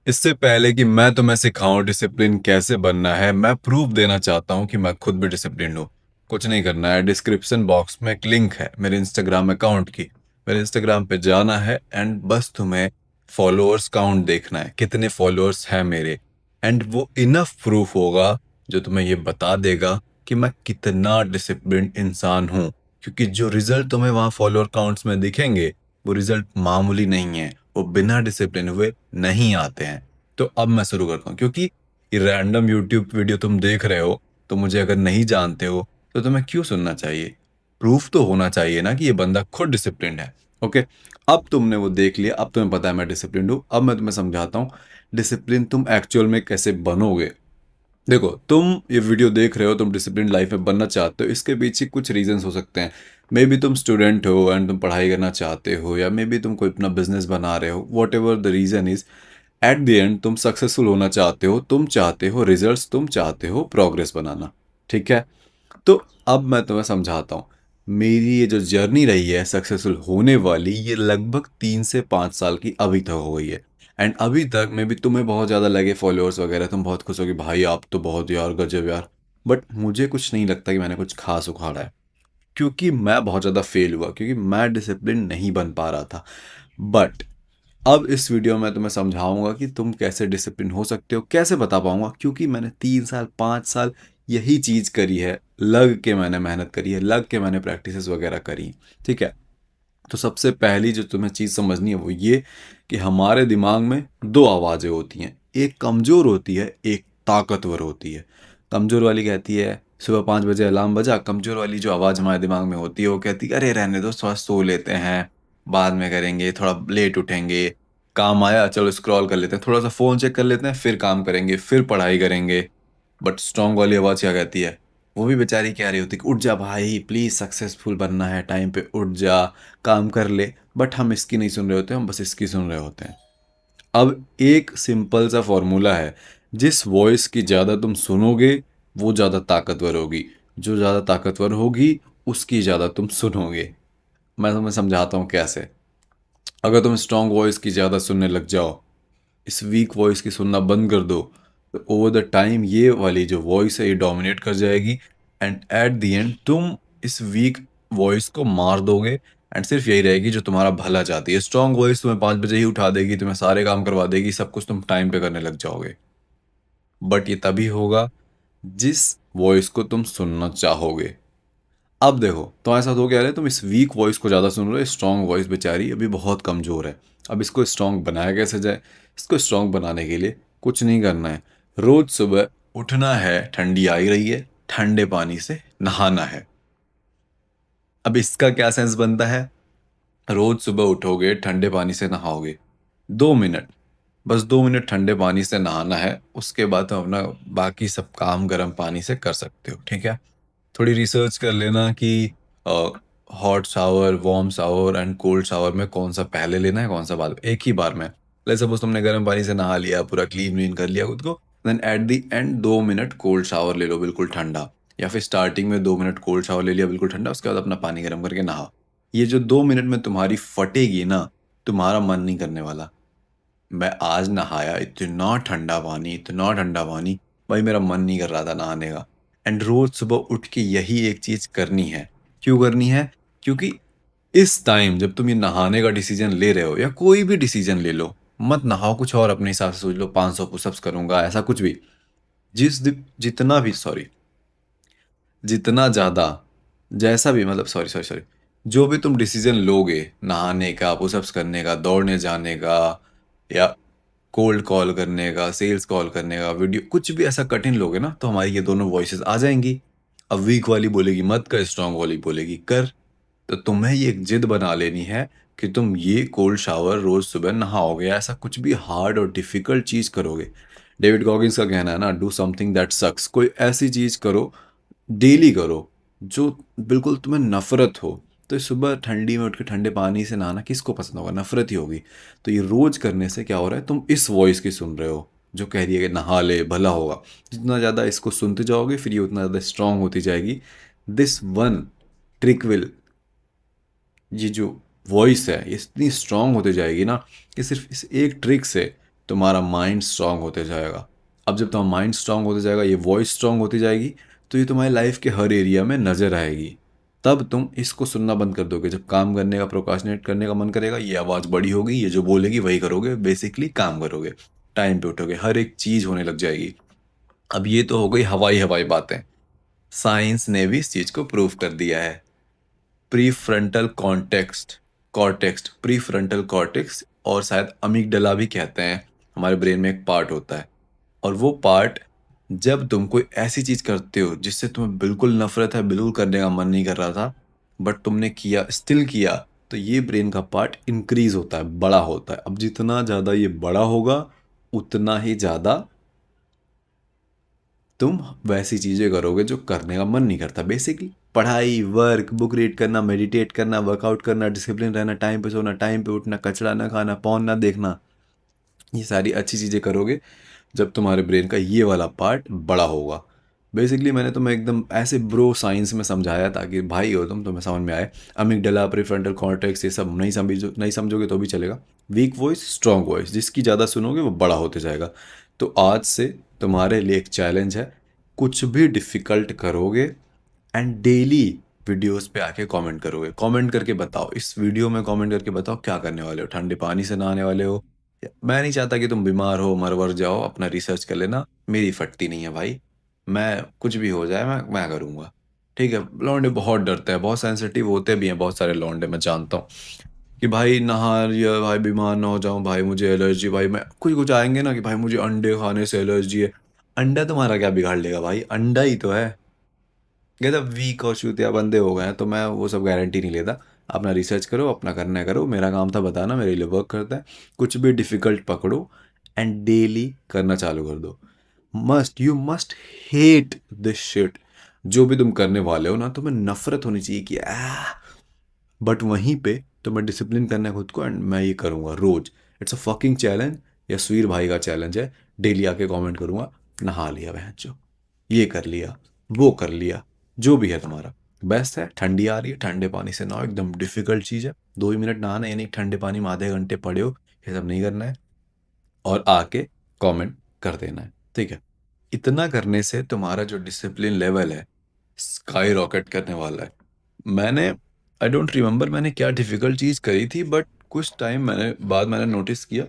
इससे पहले कि मैं तुम्हें सिखाऊं डिसिप्लिन कैसे बनना है, मैं प्रूफ देना चाहता हूं कि मैं खुद भी डिसिप्लिन हूं। कुछ नहीं करना है, डिस्क्रिप्शन बॉक्स में एक लिंक है मेरे इंस्टाग्राम अकाउंट की। मेरे इंस्टाग्राम पे जाना है एंड बस तुम्हें फॉलोअर्स काउंट देखना है, कितने फॉलोअर्स हैं मेरे। एंड वो इनफ प्रूफ होगा जो तुम्हें ये बता देगा कि मैं कितना डिसिप्लिन इंसान हूं। क्योंकि जो रिजल्ट तुम्हें वहाँ फॉलोअर काउंट्स में दिखेंगे, वो रिजल्ट मामूली नहीं है, वो बिना डिसिप्लिन हुए नहीं आते हैं। तो अब मैं शुरू करता हूँ, क्योंकि ये रैंडम यूट्यूब वीडियो तुम देख रहे हो, तो मुझे अगर नहीं जानते हो तो तुम्हें क्यों सुनना चाहिए? प्रूफ तो होना चाहिए ना कि ये बंदा खुद डिसिप्लिन है। ओके, अब तुमने वो देख लिया, अब तुम्हें पता है मैं डिसिप्लिन हूँ। अब मैं तुम्हें समझाता हूँ डिसिप्लिन तुम एक्चुअल में कैसे बनोगे। देखो, तुम ये वीडियो देख रहे हो, तुम डिसिप्लिन लाइफ में बनना चाहते हो, इसके पीछे कुछ रीजंस हो सकते हैं। मे बी तुम स्टूडेंट हो एंड तुम पढ़ाई करना चाहते हो, या मे बी तुम कोई अपना बिजनेस बना रहे हो, whatever the reason is. At the end तुम सक्सेसफुल होना चाहते हो, तुम चाहते हो रिजल्ट्स, तुम चाहते हो प्रोग्रेस बनाना। ठीक है, तो अब मैं तुम्हें समझाता हूँ। मेरी ये जो जर्नी रही है सक्सेसफुल होने वाली, ये लगभग 3 से 5 साल की अभी तक हो गई है। एंड अभी तक मे बी तुम्हें बहुत ज़्यादा लगे फॉलोअर्स वगैरह, तुम बहुत खुश हो कि भाई आप तो बहुत यार गजब यार। बट मुझे कुछ नहीं लगता कि मैंने कुछ खास उखाड़ा है, क्योंकि मैं बहुत ज़्यादा फेल हुआ, क्योंकि मैं डिसिप्लिन नहीं बन पा रहा था। बट अब इस वीडियो में तुम्हें समझाऊंगा कि तुम कैसे डिसिप्लिन हो सकते हो। कैसे बता पाऊंगा? क्योंकि मैंने 3 साल 5 साल यही चीज़ करी है, लग के मैंने मेहनत करी है, लग के मैंने प्रैक्टिसेस वगैरह करी। ठीक है, तो सबसे पहली जो तुम्हें चीज़ समझनी है वो ये कि हमारे दिमाग में दो आवाज़ें होती हैं, एक कमज़ोर होती है, एक ताकतवर होती है। कमज़ोर वाली कहती है सुबह 5 बजे अलार्म बजा, कमज़ोर वाली जो आवाज़ हमारे दिमाग में होती है वो कहती है अरे रहने दो, थोड़ा सो लेते हैं, बाद में करेंगे, थोड़ा लेट उठेंगे, काम आया चलो स्क्रॉल कर लेते हैं, थोड़ा सा फ़ोन चेक कर लेते हैं, फिर काम करेंगे, फिर पढ़ाई करेंगे। बट स्ट्रॉन्ग वाली आवाज़ क्या कहती है? वो भी बेचारी कह रही होती कि उठ जा भाई, प्लीज़ सक्सेसफुल बनना है, टाइम पे उठ जा, काम कर ले। बट हम इसकी नहीं सुन रहे होते, हम बस इसकी सुन रहे होते हैं। अब एक सिंपल सा फॉर्मूला है, जिस वॉइस की ज़्यादा तुम सुनोगे वो ज़्यादा ताकतवर होगी, जो ज़्यादा ताकतवर होगी उसकी ज़्यादा तुम सुनोगे। मैं तुम्हें समझाता हूँ कैसे। अगर तुम स्ट्रॉन्ग वॉइस की ज़्यादा सुनने लग जाओ, इस वीक वॉइस की सुनना बंद कर दो, तो ओवर द टाइम ये वाली जो वॉइस है ये डोमिनेट कर जाएगी। एंड एट द एंड तुम इस वीक वॉइस को मार दोगे, एंड सिर्फ यही रहेगी जो तुम्हारा भला चाहती है। स्ट्रॉन्ग वॉइस तुम्हें 5 बजे ही उठा देगी, तुम्हें सारे काम करवा देगी, सब कुछ तुम टाइम पे करने लग जाओगे। बट ये तभी होगा जिस वॉइस को तुम सुनना चाहोगे। अब देखो, तो ऐसा तो क्या है, तुम इस वीक वॉइस को ज़्यादा सुन रहे हो, स्ट्रॉन्ग वॉइस बेचारी अभी बहुत कमज़ोर है। अब इसको स्ट्रॉन्ग बनाया कैसे जाए? इसको स्ट्रॉन्ग बनाने के लिए कुछ नहीं करना है, रोज़ सुबह उठना है, ठंडी आ ही रही है, ठंडे पानी से नहाना है। अब इसका क्या सेंस बनता है? रोज़ सुबह उठोगे, ठंडे पानी से नहाओगे, 2 मिनट, बस 2 मिनट ठंडे पानी से नहाना है, उसके बाद तुम अपना बाकी सब काम गर्म पानी से कर सकते हो। ठीक है, थोड़ी रिसर्च कर लेना कि hot shower, warm shower and cold shower में कौन सा पहले लेना है, कौन सा बाद में, एक ही बार में। लेट्स सपोज तुमने गर्म पानी से नहा लिया, पूरा क्लीन व्लीन कर लिया खुद को, then at the end 2 minute cold shower ले लो बिल्कुल ठंडा, या फिर स्टार्टिंग में 2 मिनट कोल्ड शावर ले लिया बिल्कुल ठंडा, उसके बाद अपना पानी गर्म करके नहा। ये जो 2 मिनट में तुम्हारी फटेगी ना, तुम्हारा मन नहीं करने वाला। मैं आज नहाया, इतना ठंडा पानी, भाई मेरा मन नहीं कर रहा था नहाने का। एंड रोज सुबह उठ के यही एक चीज करनी है। क्यों करनी है? क्योंकि इस टाइम जब तुम ये नहाने का डिसीजन ले रहे हो, या कोई भी डिसीजन ले लो, मत नहाओ, कुछ और अपने हिसाब से सोच लो, 500 पुशअप्स करूंगा, ऐसा कुछ भी। जितना भी, सॉरी, जितना ज़्यादा, जैसा भी, मतलब सॉरी सॉरी सॉरी, जो भी तुम डिसीजन लोगे, नहाने का, पुशअप्स करने का, दौड़ने जाने का, या कोल्ड कॉल करने का, सेल्स कॉल करने का, वीडियो, कुछ भी ऐसा कठिन लोगे ना, तो हमारी ये दोनों वॉइसेस आ जाएंगी। अब वीक वाली बोलेगी मत कर, स्ट्रांग वाली बोलेगी कर। तो तुम्हें ये एक जिद बना लेनी है कि तुम ये कोल्ड शावर रोज सुबह नहाओगे, ऐसा कुछ भी हार्ड और डिफिकल्ट चीज़ करोगे। डेविड गॉगिंस का कहना है ना, डू समथिंग दैट सक्स। कोई ऐसी चीज़ करो, डेली करो, जो बिल्कुल तुम्हें नफरत हो। तो सुबह ठंडी में उठ के ठंडे पानी से नहाना किसको पसंद होगा? नफरत ही होगी। तो ये रोज करने से क्या हो रहा है, तुम इस वॉइस की सुन रहे हो जो कह रही है कि नहा ले भला होगा। जितना ज़्यादा इसको सुनते जाओगे, फिर ये उतना ज़्यादा स्ट्रांग होती जाएगी। दिस वन ट्रिक विल, ये जो वॉइस है ये इतनी स्ट्रांग होती जाएगी ना, कि सिर्फ इस एक ट्रिक से तुम्हारा माइंड स्ट्रांग होते जाएगा। अब जब तुम्हारा माइंड स्ट्रांग होते जाएगा, ये वॉइस स्ट्रांग होती जाएगी, तो ये तुम्हारी लाइफ के हर एरिया में नज़र आएगी। तब तुम इसको सुनना बंद कर दोगे। जब काम करने का, प्रोक्रास्टिनेट करने का मन करेगा, ये आवाज़ बड़ी होगी, ये जो बोलेगी वही करोगे, बेसिकली काम करोगे, टाइम पे उठोगे, हर एक चीज़ होने लग जाएगी। अब ये तो हो गई हवाई हवाई बातें। साइंस ने भी इस चीज़ को प्रूव कर दिया है। प्रीफ्रंटल कॉर्टेक्स, प्रीफ्रंटल कॉर्टेक्स, और शायद अमिगडला भी कहते हैं, हमारे ब्रेन में एक पार्ट होता है। और वो पार्ट, जब तुम कोई ऐसी चीज़ करते हो जिससे तुम्हें बिल्कुल नफरत है, बिल्कुल करने का मन नहीं कर रहा था, बट तुमने किया, स्टिल किया, तो ये ब्रेन का पार्ट इंक्रीज होता है, बड़ा होता है। अब जितना ज़्यादा ये बड़ा होगा, उतना ही ज़्यादा तुम वैसी चीज़ें करोगे जो करने का मन नहीं करता। बेसिकली पढ़ाई, वर्क, बुक रीड करना, मेडिटेट करना, वर्कआउट करना, डिसिप्लिन रहना, टाइम पे सोना, टाइम पे उठना, कचरा ना खाना, पॉर्न ना देखना, ये सारी अच्छी चीज़ें करोगे जब तुम्हारे ब्रेन का ये वाला पार्ट बड़ा होगा। बेसिकली मैंने तुम्हें एकदम ऐसे ब्रो साइंस में समझाया ताकि भाई हो तुम, तुम्हें समझ में आए। अमिगडला, प्रीफ्रंटल कॉर्टेक्स, ये सब नहीं समझोगे तो भी चलेगा। वीक वॉइस, स्ट्रॉन्ग वॉइस, जिसकी ज़्यादा सुनोगे वो बड़ा होते जाएगा। तो आज से तुम्हारे लिए एक चैलेंज है, कुछ भी डिफ़िकल्ट करोगे एंड डेली वीडियोस पे आके कमेंट करोगे। कमेंट करके बताओ, इस वीडियो में कमेंट करके बताओ क्या करने वाले हो। ठंडे पानी से नहाने वाले हो? मैं नहीं चाहता कि तुम बीमार हो, मर वर जाओ, अपना रिसर्च कर लेना, मेरी फटती नहीं है भाई। मैं कुछ भी हो जाए, मैं करूँगा, ठीक है। लौंडे बहुत डरते हैं, बहुत सेंसिटिव होते भी हैं, बहुत सारे लौंडे मैं जानता हूँ कि भाई नहा लिया भाई, बीमार ना हो जाऊँ भाई, मुझे एलर्जी भाई। मैं कुछ कुछ आएंगे ना कि भाई मुझे अंडे खाने से एलर्जी है। अंडा तुम्हारा क्या बिगाड़ लेगा भाई, अंडा ही तो है। ये तो वीक और चूतिया बंदे हो गए हैं, तो मैं वो सब गारंटी नहीं लेता। अपना रिसर्च करो, अपना करना है करो, मेरा काम था बताना, मेरे लिए वर्क करता है। कुछ भी डिफ़िकल्ट पकड़ो एंड डेली करना चालू कर दो। You must hate this shit. जो भी तुम करने वाले हो ना, तुम्हें नफरत होनी चाहिए कि बट वहीं पे तुम्हें डिसिप्लिन करना है खुद को, एंड मैं ये करूँगा रोज। It's a fucking challenge. Yashveer भाई का चैलेंज है, डेली आके कमेंट करूँगा, नहा लिया बहन चो, ये कर लिया, वो कर लिया, जो भी है तुम्हारा बेस्ट है। ठंडी आ रही है, ठंडे पानी से नहाओ, एकदम डिफिकल्ट चीज़ है। 2 ही मिनट नहाना, ये नहीं ठंडे पानी में आधे घंटे पड़े हो, ये सब नहीं करना है। और आके कमेंट कर देना है, ठीक है। इतना करने से तुम्हारा जो डिसिप्लिन लेवल है, स्काई रॉकेट करने वाला है। मैंने, आई डोंट रिमेंबर मैंने क्या डिफ़िकल्ट चीज़ करी थी, बट कुछ टाइम मैंने नोटिस किया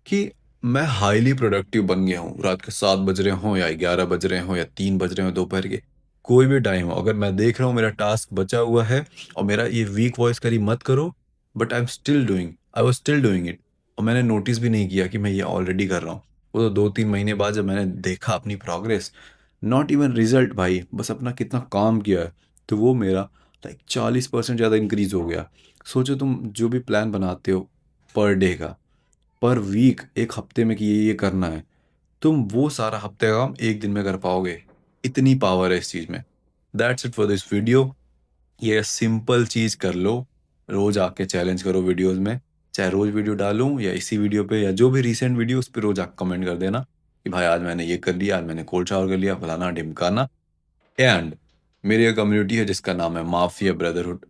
कि मैं हाईली प्रोडक्टिव बन गया हूँ। रात के 7 बज रहे हों या 11 बज रहे हों या 3 बज रहे हों दोपहर के, कोई भी टाइम हो, अगर मैं देख रहा हूँ मेरा टास्क बचा हुआ है और मेरा ये वीक वॉइस करी मत करो, but I was still doing it, और मैंने नोटिस भी नहीं किया कि मैं ये ऑलरेडी कर रहा हूँ। वो तो 2-3 महीने बाद जब मैंने देखा अपनी प्रोग्रेस, नॉट इवन रिजल्ट भाई, बस अपना कितना काम किया है, तो वो मेरा लाइक 40% ज़्यादा इंक्रीज हो गया। सोचो तुम जो भी प्लान बनाते हो पर डे का, पर वीक, एक हफ्ते में कि ये करना है, तुम वो सारा हफ्ते का काम एक दिन में कर पाओगे। इतनी पावर है इस चीज़ में। That's it for this video. ये सिंपल चीज़ कर लो, रोज़ आके चैलेंज करो वीडियोस में, चाहे रोज़ वीडियो डालूं या इसी वीडियो पे या जो भी रीसेंट वीडियो, उस पर रोज़ आके कमेंट कर देना कि भाई आज मैंने ये कर लिया, आज मैंने कोल्ड शावर कर लिया, फलाना ढिमकाना। एंड मेरी एक कम्युनिटी है जिसका नाम है माफिया ब्रदरहुड।